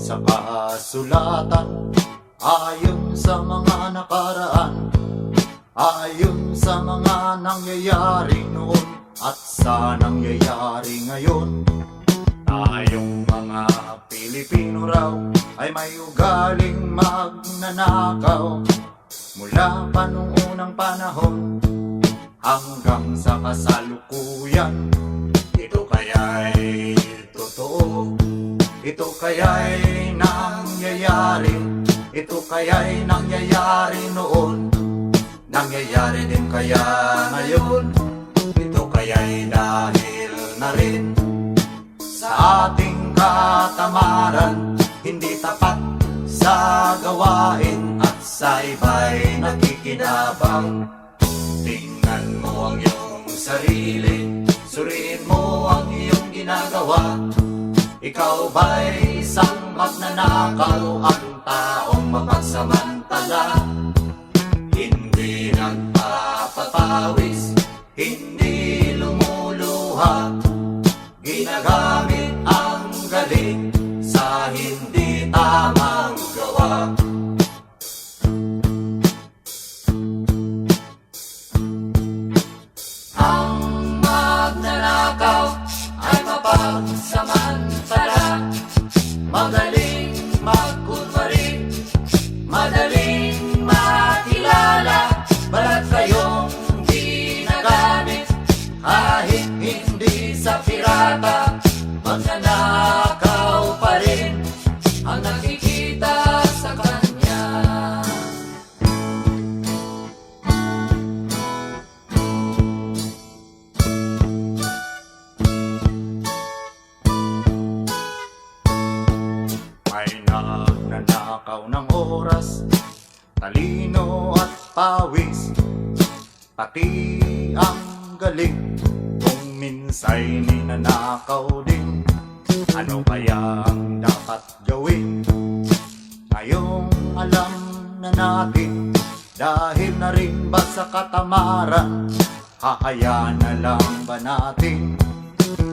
sa kasulatan, ayon sa mga nakaraan, ayon sa mga nangyayari noon at sa nangyayari ngayon. Tayong mga Pilipino raw ay may ugaling magnanakaw, mula pa nung unang panahon hanggang sa kasalukuyan. Ito kaya'y totoo, ito kaya'y nangyayari, ito kaya'y nangyayari noon, nangyayari din kaya ngayon. Ito kaya'y dahil na rin sa ating katamaran, hindi tapat sa gawain at sa iba'y nakikinabang. Tingnan mo ang iyong sarili, suriin mo ang iyong ginagawa. Ikaw ba'y isang magnanakaw, ang taong mapagsamantala? Hindi nagpapapawis, hindi lumuluha, ginagamit ang galing sa hindi tamang gawa. Ang magnanakaw ay mapagsamantala, magaling magkunwari, madaling makilala, balat kayong ginagamit kahit hindi sa pirata. Magnanakaw pa rin ang nakikita sa kanya. May nagnanakaw ng oras, talino at pawis, pati ang galing, kung minsa'y ninanakaw din. Ano kaya ang dapat gawin? Ngayong alam na natin, dahil na rin ba sa katamaran, hahayaan na lang ba natin?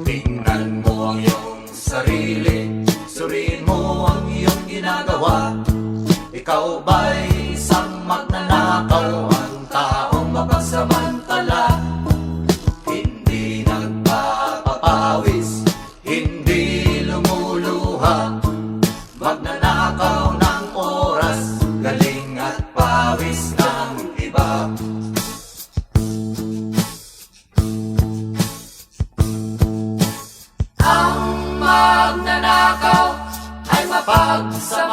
Tingnan mo ang iyong sarili, suriin mo ang iyong ginagawa. Ikaw ba'y isang magnanakaw, ang taong mapagsamantala? Hindi nagpapapawis, hindi lumuluha, magnanakaw ng oras, galing at pawis ng iba. Ang magnanakaw ay mapagsamantala,